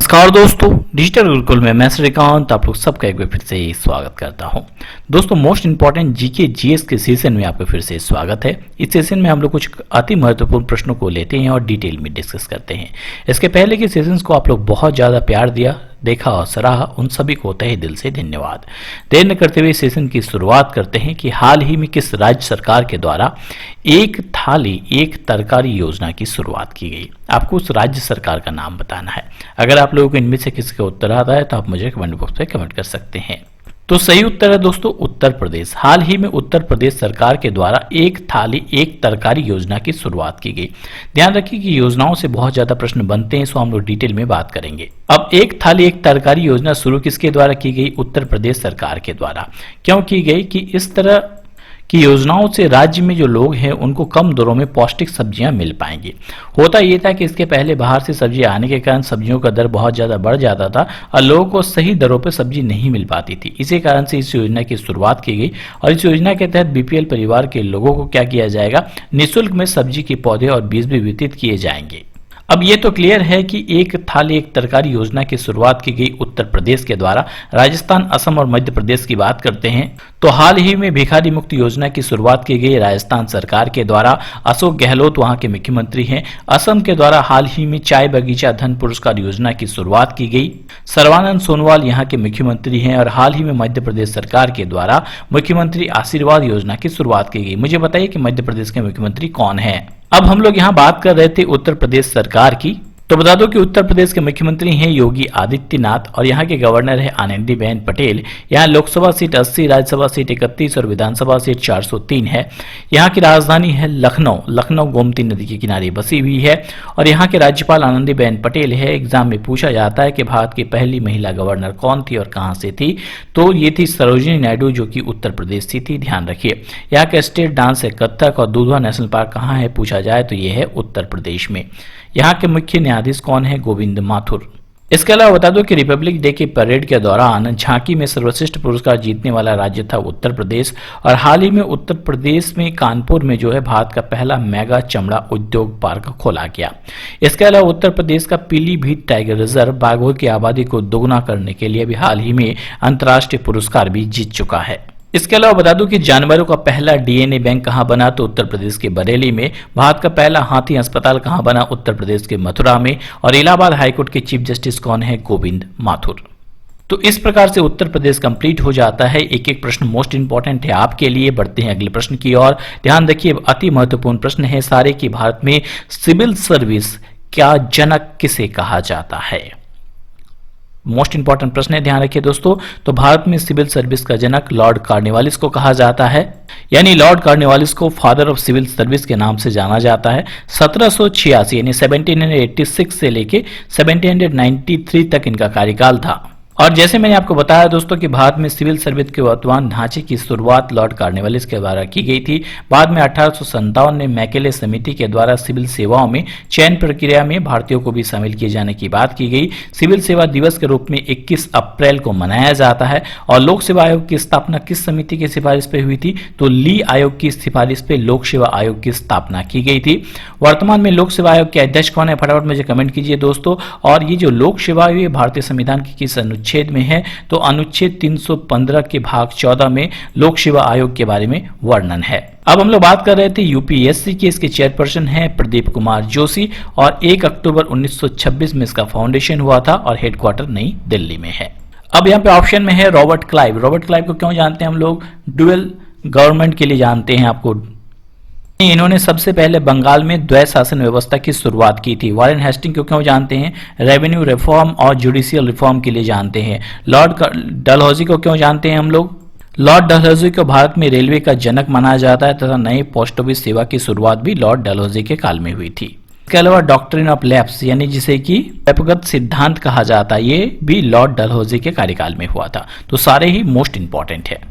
नमस्कार दोस्तों, डिजिटल गुरुकुल में मैं श्रीकांत आप लोग सबका एक बार फिर से स्वागत करता हूं। दोस्तों, मोस्ट इंपॉर्टेंट जीके जीएस के सेशन में आपका फिर से स्वागत है। इस सेशन में हम लोग कुछ अति महत्वपूर्ण प्रश्नों को लेते हैं और डिटेल में डिस्कस करते हैं। इसके पहले के सेशंस को आप लोग बहुत ज़्यादा प्यार दिया, देखा और सराहा, उन सभी को तहे दिल से धन्यवाद। देर न करते हुए सेशन की शुरुआत करते हैं कि हाल ही में किस राज्य सरकार के द्वारा एक थाली एक तरकारी योजना की शुरुआत की गई। आपको उस राज्य सरकार का नाम बताना है। अगर आप लोगों को इनमें से किसी का उत्तर आता है तो आप मुझे कमेंट बॉक्स में कमेंट कर सकते हैं। तो सही उत्तर है दोस्तों उत्तर प्रदेश। हाल ही में उत्तर प्रदेश सरकार के द्वारा एक थाली एक तरकारी योजना की शुरुआत की गई। ध्यान रखिए कि योजनाओं से बहुत ज्यादा प्रश्न बनते हैं, सो हम लोग डिटेल में बात करेंगे। अब एक थाली एक तरकारी योजना शुरू किसके द्वारा की गई? उत्तर प्रदेश सरकार के द्वारा। क्यों की गई? कि इस तरह की योजनाओं से राज्य में जो लोग हैं उनको कम दरों में पौष्टिक सब्जियां मिल पाएंगी। होता यह था कि इसके पहले बाहर से सब्जी आने के कारण सब्जियों का दर बहुत ज्यादा बढ़ जाता था और लोगों को सही दरों पर सब्जी नहीं मिल पाती थी। इसी कारण से इस योजना की शुरुआत की गई और इस योजना के तहत बीपीएल परिवार के लोगों को क्या किया जाएगा? निःशुल्क में सब्जी के पौधे और बीज भी वितरित किए जाएंगे। अब ये तो क्लियर है कि एक थाली एक तरकारी योजना की शुरुआत की गई उत्तर प्रदेश के द्वारा। राजस्थान, असम और मध्य प्रदेश की बात करते हैं तो हाल ही में भिखारी मुक्त योजना की शुरुआत की गई राजस्थान सरकार के द्वारा। अशोक गहलोत वहां के मुख्यमंत्री हैं। असम के द्वारा हाल ही में चाय बगीचा धन पुरस्कार योजना की शुरुआत की गई। सर्बानंद सोनोवाल यहाँ के मुख्यमंत्री हैं और हाल ही में मध्य प्रदेश सरकार के द्वारा मुख्यमंत्री आशीर्वाद योजना की शुरुआत की गई। मुझे बताइए कि मध्य प्रदेश के मुख्यमंत्री कौन है? अब हम लोग यहाँ बात कर रहे थे उत्तर प्रदेश सरकार की, तो बता दो कि उत्तर प्रदेश के मुख्यमंत्री हैं योगी आदित्यनाथ और यहाँ के गवर्नर है आनंदीबेन पटेल। यहाँ लोकसभा सीट 80, राज्यसभा सीट 31 और विधानसभा सीट 403 है। यहाँ की राजधानी है लखनऊ। लखनऊ गोमती नदी के किनारे बसी हुई है और यहाँ के राज्यपाल आनंदीबेन पटेल है। एग्जाम में पूछा जाता है कि भारत की पहली महिला गवर्नर कौन थी और कहाँ से थी, तो ये थी सरोजिनी नायडू जो कि उत्तर प्रदेश से थी। ध्यान रखिए। यहाँ का स्टेट डांस है कथक और दुधवा नेशनल पार्क कहाँ है पूछा जाए तो ये है उत्तर प्रदेश में। यहाँ के मुख्य न्यायाधीश कौन है? गोविंद माथुर। इसके अलावा बता दो कि रिपब्लिक डे के परेड के दौरान झांकी में सर्वश्रेष्ठ पुरस्कार जीतने वाला राज्य था उत्तर प्रदेश और हाल ही में उत्तर प्रदेश में कानपुर में जो है भारत का पहला मेगा चमड़ा उद्योग पार्क खोला गया। इसके अलावा उत्तर प्रदेश का पीलीभीत टाइगर रिजर्व बाघों की आबादी को दोगुना करने के लिए भी हाल ही में अंतर्राष्ट्रीय पुरस्कार भी जीत चुका है। इसके अलावा बता दूं कि जानवरों का पहला डीएनए बैंक कहां बना? तो उत्तर प्रदेश के बरेली में। भारत का पहला हाथी अस्पताल कहां बना? उत्तर प्रदेश के मथुरा में। और इलाहाबाद हाईकोर्ट के चीफ जस्टिस कौन है? गोविंद माथुर। तो इस प्रकार से उत्तर प्रदेश कंप्लीट हो जाता है। एक एक प्रश्न मोस्ट इंपॉर्टेंट है आपके लिए। बढ़ते हैं अगले प्रश्न की ओर। ध्यान रखिए, अति महत्वपूर्ण प्रश्न है सारे कि भारत में सिविल सर्विस का जनक किसे कहा जाता है? मोस्ट इंपॉर्टेंट प्रश्न है, ध्यान रखिए दोस्तों। तो भारत में सिविल सर्विस का जनक लॉर्ड कॉर्नवालिस को कहा जाता है, यानी लॉर्ड कॉर्नवालिस को फादर ऑफ सिविल सर्विस के नाम से जाना जाता है। 1786 यानी 1786 से लेके 1793 तक इनका कार्यकाल था। और जैसे मैंने आपको बताया दोस्तों कि भारत में सिविल सर्विस के वर्तमान ढांचे की शुरुआत लॉर्ड कॉर्नवालिस के द्वारा की गई थी। बाद में 1857 में मैकेले समिति के द्वारा सिविल सेवाओं में चयन प्रक्रिया में भारतीयों को भी शामिल किए जाने की बात की गई। सिविल सेवा दिवस के रूप में 21 अप्रैल को मनाया जाता है। और लोक सेवा आयोग की स्थापना किस समिति की सिफारिश पे हुई थी? तो ली आयोग की सिफारिश पे लोक सेवा आयोग की स्थापना की गई थी। वर्तमान में लोक सेवा आयोग के अध्यक्ष कौन है? फटाफट मुझे कमेंट कीजिए दोस्तों। और ये जो लोक सेवा आयोग है भारतीय संविधान की किस अनुच्छेद में है? तो अनुच्छेद 315 के भाग 14 में लोक सेवा आयोग के बारे में वर्णन है। अब हम लोग बात कर रहे थे यूपीएससी के। इसके चेयरपर्सन है प्रदीप कुमार जोशी और 1 अक्टूबर 1926 में इसका फाउंडेशन हुआ था और हेडक्वार्टर नई दिल्ली में है। अब यहाँ पे ऑप्शन में है रॉबर्ट क्लाइव। रॉबर्ट क्लाइव को क्यों जानते हैं हम लोग? डुअल गवर्नमेंट के लिए जानते हैं। आपको इन्होंने सबसे पहले बंगाल में द्वैध शासन व्यवस्था की शुरुआत की थी। वॉरेन हेस्टिंग को क्यों जानते हैं? रेवेन्यू रिफॉर्म और जुडिशियल रिफॉर्म के लिए जानते हैं। लॉर्ड डलहौजी को क्यों जानते हैं हम लोग? लॉर्ड डलहौजी को भारत में रेलवे का जनक माना जाता है तथा नई पोस्ट ऑफिस सेवा की शुरुआत भी लॉर्ड डलहौजी के काल में हुई थी। इसके अलावा डॉक्ट्रिन ऑफ लैप्स यानी जिसे कि व्यपगत सिद्धांत कहा जाता है, ये भी लॉर्ड डलहौजी के कार्यकाल में हुआ था। तो सारे ही मोस्ट इंपॉर्टेंट है।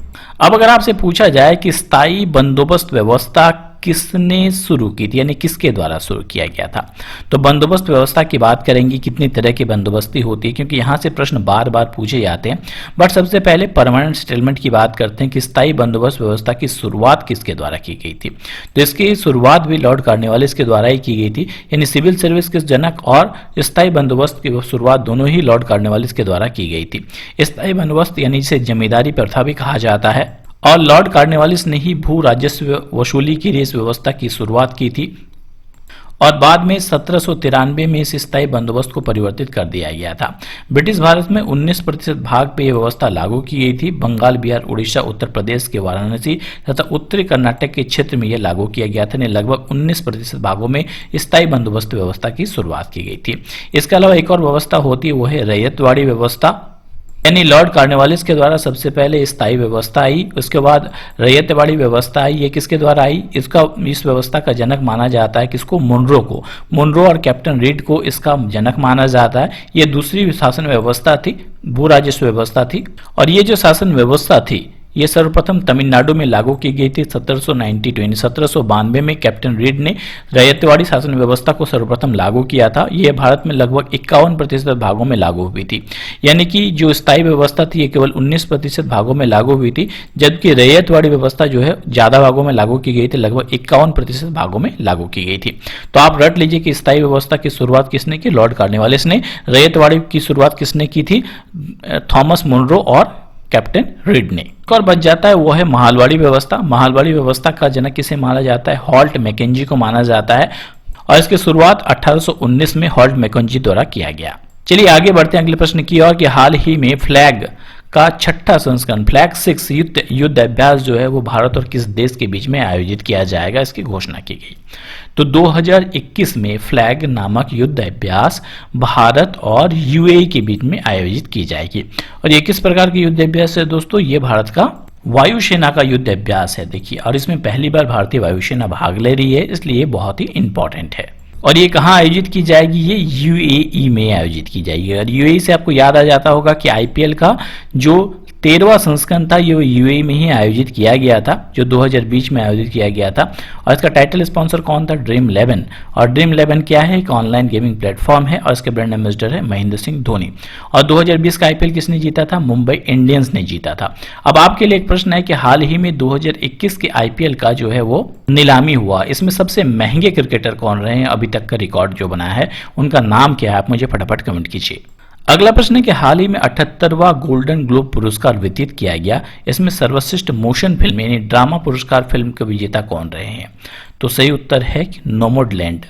अब अगर आपसे पूछा जाए कि स्थायी बंदोबस्त व्यवस्था किसने शुरू की थी, यानी किसके द्वारा शुरू किया गया था। तो बंदोबस्त व्यवस्था की बात करेंगे, कितनी तरह की बंदोबस्ती होती है, क्योंकि यहां से प्रश्न बार बार पूछे जाते हैं। बट सबसे पहले परमानेंट सेटलमेंट की बात करते हैं कि स्थायी बंदोबस्त व्यवस्था की शुरुआत किसके द्वारा की गई थी। तो इसकी शुरुआत भी लॉर्ड कॉर्नवालिस के द्वारा ही की गई थी, यानी सिविल सर्विस के जनक और स्थायी बंदोबस्त की शुरुआत दोनों ही लॉर्ड कॉर्नवालिस के द्वारा की गई थी। स्थायी बंदोबस्त यानी जिसे जमींदारी प्रथा भी कहा जाता है, और लॉर्ड कॉर्नवालिस ने ही भू राजस्व वसूली की इस व्यवस्था की शुरुआत की थी, और बाद में 1793 में इस स्थायी बंदोबस्त को परिवर्तित कर दिया गया था। ब्रिटिश भारत में 19% भाग पे यह व्यवस्था लागू की गई थी। बंगाल, बिहार, उड़ीसा, उत्तर प्रदेश के वाराणसी तथा उत्तरी कर्नाटक के क्षेत्र में यह लागू किया गया था। लगभग 19% भागों में स्थायी बंदोबस्त व्यवस्था की शुरुआत की गई थी। इसके अलावा एक और व्यवस्था होती है, वो है रैयतवाड़ी व्यवस्था, यानी लॉर्ड कॉर्नवालिस के द्वारा सबसे पहले स्थायी व्यवस्था आई, उसके बाद रैयतवाड़ी व्यवस्था आई। ये किसके द्वारा आई, इस व्यवस्था का जनक माना जाता है किसको, मुनरो को। मुनरो और कैप्टन रीड को इसका जनक माना जाता है। ये दूसरी शासन व्यवस्था थी, भू राजस्व व्यवस्था थी, और ये जो शासन व्यवस्था थी ये सर्वप्रथम तमिलनाडु में लागू की गई थी 1792 में कैप्टन रीड ने रैयतवाड़ी शासन व्यवस्था को सर्वप्रथम लागू किया था। यह भारत में लगभग 51% भागों में लागू हुई थी, यानी कि जो स्थायी व्यवस्था थी ये केवल 19% भागों में लागू हुई थी, जबकि रैयतवाड़ी व्यवस्था जो है ज्यादा भागों में लागू की गई थी, लगभग 51% भागों में लागू की गई थी। तो आप रट लीजिए कि स्थायी व्यवस्था की शुरुआत किसने की, लॉर्ड कॉर्नवालिस ने। रैयतवाड़ी की शुरुआत किसने की थी, थॉमस मुनरो और कैप्टन रीड ने। एक और बच जाता है, वो है महालवाड़ी व्यवस्था। महालवाड़ी व्यवस्था का जनक किसे माना जाता है, हॉल्ट मैकेंजी को माना जाता है, और इसकी शुरुआत 1819 में हॉल्ट मैकेंजी द्वारा किया गया। चलिए आगे बढ़ते हैं अगले प्रश्न की ओर कि हाल ही में फ्लैग का 6ठा संस्करण फ्लैग 6 युद्ध अभ्यास जो है वो भारत और किस देश के बीच में आयोजित किया जाएगा, इसकी घोषणा की गई। तो 2021 में फ्लैग नामक युद्ध अभ्यास भारत और यूएई के बीच में आयोजित की जाएगी। और ये किस प्रकार की युद्ध अभ्यास है दोस्तों, ये भारत का वायुसेना का युद्ध अभ्यास है। देखिए, और इसमें पहली बार भारतीय वायुसेना भाग ले रही है, इसलिए बहुत ही इंपॉर्टेंट है। और ये कहाँ आयोजित की जाएगी, ये यूएई में आयोजित की जाएगी। और यूएई से आपको याद आ जाता होगा कि आईपीएल का जो 13वां संस्करण था ये यूएई में ही आयोजित किया गया था, जो 2020 में आयोजित किया गया था। और इसका टाइटल स्पॉन्सर कौन था, ड्रीम 11। और ड्रीम 11 क्या है, एक ऑनलाइन गेमिंग प्लेटफॉर्म है, और इसके ब्रांड एम्बेसडर है महेंद्र सिंह धोनी। और 2020 का आईपीएल किसने जीता था, मुंबई इंडियंस ने जीता था। अब आपके लिए एक प्रश्न है कि हाल ही में 2021 के आईपीएल का जो है वो नीलामी हुआ, इसमें सबसे महंगे क्रिकेटर कौन रहे हैं, अभी तक का रिकॉर्ड जो बना है उनका नाम क्या है, आप मुझे फटाफट कमेंट कीजिए। अगला प्रश्न है कि हाल ही में 78वां गोल्डन ग्लोब पुरस्कार वितरित किया गया, इसमें सर्वश्रेष्ठ मोशन फिल्म यानी ड्रामा पुरस्कार फिल्म के विजेता कौन रहे हैं। तो सही उत्तर है नोमैडलैंड।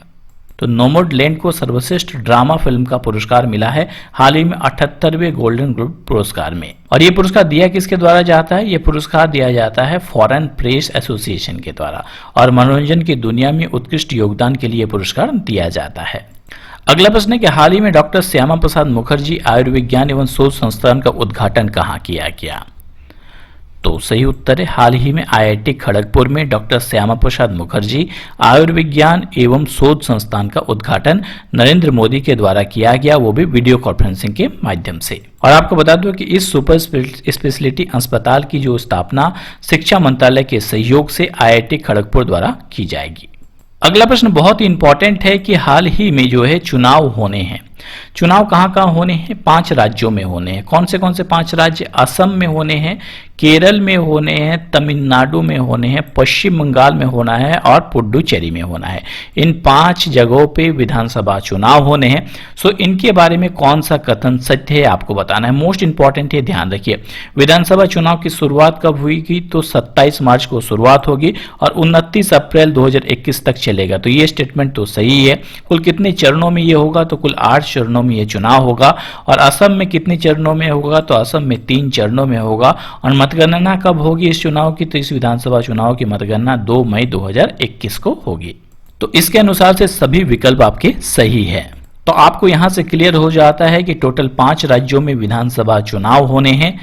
तो नोमैडलैंड को सर्वश्रेष्ठ ड्रामा फिल्म का पुरस्कार मिला है हाल ही में 78वें गोल्डन ग्लोब पुरस्कार में। और ये पुरस्कार दिया किसके द्वारा जाता है, ये पुरस्कार दिया जाता है फॉरेन प्रेस एसोसिएशन के द्वारा, और मनोरंजन की दुनिया में उत्कृष्ट योगदान के लिए पुरस्कार दिया जाता है। अगला प्रश्न है कि हाल ही में डॉक्टर श्यामा प्रसाद मुखर्जी आयुर्विज्ञान एवं शोध संस्थान का उद्घाटन कहाँ किया गया। तो सही उत्तर है हाल ही में आईआईटी खड़गपुर में डॉक्टर श्यामा प्रसाद मुखर्जी आयुर्विज्ञान एवं शोध संस्थान का उद्घाटन नरेंद्र मोदी के द्वारा किया गया, वो भी वीडियो कॉन्फ्रेंसिंग के माध्यम से। और आपको बता दूं कि इस सुपर स्पेशलिटी अस्पताल की जो स्थापना शिक्षा मंत्रालय के सहयोग से आईआईटी खड़गपुर द्वारा की जाएगी। अगला प्रश्न बहुत ही इंपॉर्टेंट है कि हाल ही में जो है चुनाव होने हैं। चुनाव कहाँ कहाँ होने हैं, 5 राज्यों में होने हैं। कौन से 5 राज्य, असम में होने हैं, केरल में होने हैं, तमिलनाडु में होने हैं, पश्चिम बंगाल में होना है और पुडुचेरी में होना है। इन 5 जगहों पे विधानसभा चुनाव होने हैं। सो इनके बारे में कौन सा कथन सत्य है आपको बताना है, मोस्ट इंपॉर्टेंट है, ध्यान रखिए। विधानसभा चुनाव की शुरुआत कब हुई थी, तो 27 मार्च को शुरुआत होगी और 29 अप्रैल 2021 तक चलेगा। तो ये स्टेटमेंट तो सही है। कुल कितने चरणों में ये होगा, तो कुल 8 चरणों में ये चुनाव होगा। और असम में कितने चरणों में होगा, तो असम में 3 चरणों में होगा। और मतगणना कब होगी इस चुनाव की, तो इस विधानसभा चुनाव की मतगणना 2 मई 2021 को होगी। तो इसके अनुसार से सभी विकल्प आपके सही है। तो आपको यहां से क्लियर हो जाता है कि टोटल 5 राज्यों में विधानसभा चुनाव होने हैं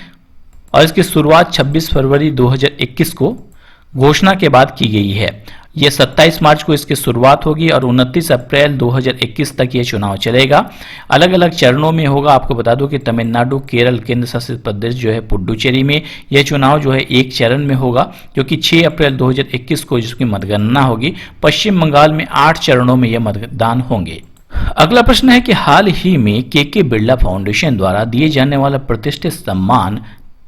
और इसकी शुरुआत 26 फरवरी 2021 को घोषणा के बाद की गई है। ये 27 मार्च को इसकी शुरुआत होगी और 29 अप्रैल 2021 तक ये चुनाव चलेगा। अलग अलग चरणों में होगा। आपको बता दूं कि तमिलनाडु, केरल, केंद्र शासित प्रदेश जो है पुडुचेरी में यह चुनाव जो है एक चरण में होगा, क्योंकि 6 अप्रैल 2021 को जिसकी मतगणना होगी। पश्चिम बंगाल में 8 चरणों में यह मतदान होंगे। अगला प्रश्न है कि हाल ही में के बिरला फाउंडेशन द्वारा दिए जाने वाला प्रतिष्ठित सम्मान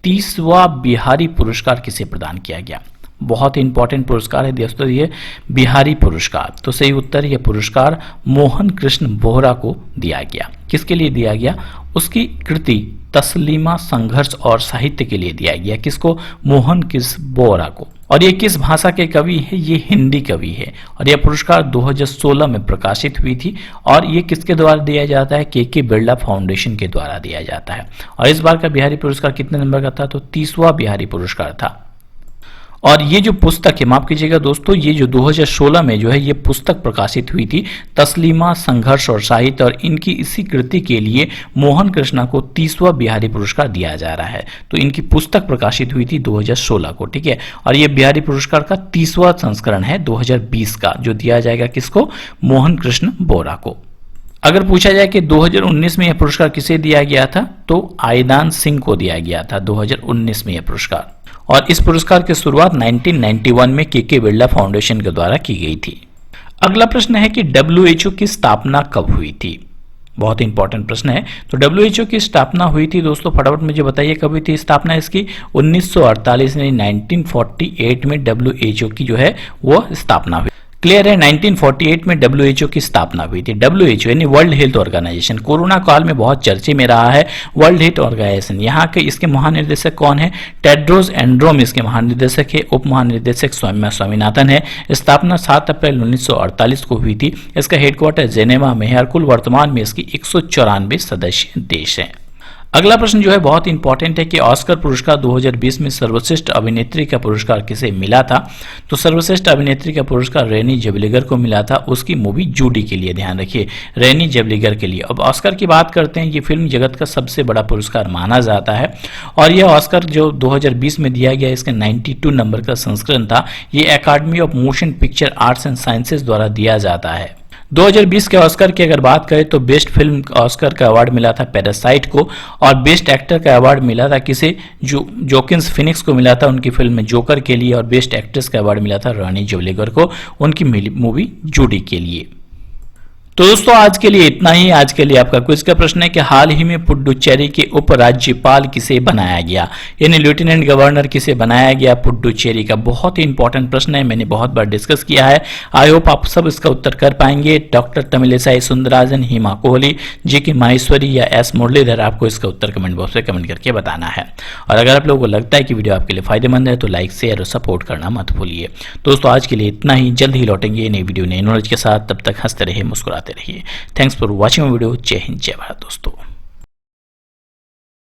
30वां बिहारी पुरस्कार किसे प्रदान किया गया। बहुत ही इंपॉर्टेंट पुरस्कार है दोस्तों ये बिहारी पुरस्कार। तो सही उत्तर, यह पुरस्कार मोहन कृष्ण बोहरा को दिया गया। किसके लिए दिया गया? उसकी कृति तस्लीमा संघर्ष और साहित्य के लिए दिया गया। किसको? मोहन कृष्ण बोहरा को। और ये किस भाषा के कवि है? ये हिंदी कवि है। और यह पुरस्कार 2016 में प्रकाशित हुई थी। और ये किसके द्वारा दिया जाता है? के बिरला फाउंडेशन के द्वारा दिया जाता है। और इस बार का बिहारी पुरस्कार कितने नंबर का था? तो 30वां बिहारी पुरस्कार था। और ये जो पुस्तक है, माफ कीजिएगा दोस्तों, ये जो 2016 में जो है ये पुस्तक प्रकाशित हुई थी, तस्लीमा संघर्ष और साहित्य, और इनकी इसी कृति के लिए मोहन कृष्णा को 30वां बिहारी पुरस्कार दिया जा रहा है। तो इनकी पुस्तक प्रकाशित हुई थी 2016 को, ठीक है। और ये बिहारी पुरस्कार का 30वां संस्करण है 2020 का, जो दिया जाएगा किसको? मोहन कृष्ण बोहरा को। अगर पूछा जाए कि 2019 में यह पुरस्कार किसे दिया गया था, तो आइदान सिंह को दिया गया था 2019 में यह पुरस्कार। और इस पुरस्कार की शुरुआत 1991 में के बिरला फाउंडेशन के द्वारा की गई थी। अगला प्रश्न है कि WHO की स्थापना कब हुई थी। बहुत इंपॉर्टेंट प्रश्न है। तो WHO की स्थापना हुई थी दोस्तों, फटाफट मुझे बताइए कब हुई थी स्थापना इसकी? 1948 यानी 1948 में WHO की जो है वो स्थापना हुई। क्लियर है, 1948 में WHO की स्थापना हुई थी। WHO यानी वर्ल्ड हेल्थ ऑर्गेनाइजेशन, कोरोना काल में बहुत चर्चे में रहा है वर्ल्ड हेल्थ ऑर्गेनाइजेशन। यहाँ के इसके महानिर्देशक कौन है? टेड्रोस एड्नोम इसके महानिर्देशक है। उप महानिर्देशक सौम्या स्वामीनाथन है। स्थापना 7 अप्रैल 1948 को हुई थी। इसका हेडक्वार्टर जेनेवा में है और कुल वर्तमान में इसकी 194 सदस्य देश हैं। अगला प्रश्न जो है बहुत इंपॉर्टेंट है कि ऑस्कर पुरस्कार 2020 में सर्वश्रेष्ठ अभिनेत्री का पुरस्कार किसे मिला था। तो सर्वश्रेष्ठ अभिनेत्री का पुरस्कार रेनी जेवलिगर को मिला था, उसकी मूवी जूडी के लिए। ध्यान रखिए, रेनी जेवलिगर के लिए। अब ऑस्कर की बात करते हैं। ये फिल्म जगत का सबसे बड़ा पुरस्कार माना जाता है। और यह ऑस्कर जो 2020 में दिया गया, इसका 92 नंबर का संस्करण था। ये Academy of Motion Picture Arts and Sciences द्वारा दिया जाता है। 2020 के ऑस्कर की अगर बात करें तो बेस्ट फिल्म ऑस्कर का अवार्ड मिला था पैरासाइट को, और बेस्ट एक्टर का अवार्ड मिला था किसे? जोकिन्स फिनिक्स को मिला था उनकी फिल्म जोकर के लिए, और बेस्ट एक्ट्रेस का अवार्ड मिला था रेनी जेवलिगर को उनकी मूवी जूडी के लिए। तो दोस्तों आज के लिए इतना ही। आज के लिए आपका क्विज का प्रश्न है कि हाल ही में पुडुचेरी के उपराज्यपाल किसे बनाया गया, यानी लेफ्टिनेंट गवर्नर किसे बनाया गया पुडुचेरी का। बहुत ही इंपॉर्टेंट प्रश्न है, मैंने बहुत बार डिस्कस किया है। आई होप आप सब इसका उत्तर कर पाएंगे। डॉक्टर तमिलिसाई सुंदरराजन, हिमा कोहली, जी.के. माहेश्वरी या एस मुरलीधर, आपको इसका उत्तर कमेंट बॉक्स में कमेंट करके बताना है। और अगर आप लोगों को लगता है कि वीडियो आपके लिए फायदेमंद है तो लाइक, शेयर और सपोर्ट करना मत भूलिए। दोस्तों आज के लिए इतना ही। जल्द ही लौटेंगे नई वीडियो नई नॉलेज के साथ। तब तक हंसते रहिए, मुस्कुराते रहिए। Thanks for watching video. जय हिंद, जय भारत दोस्तों।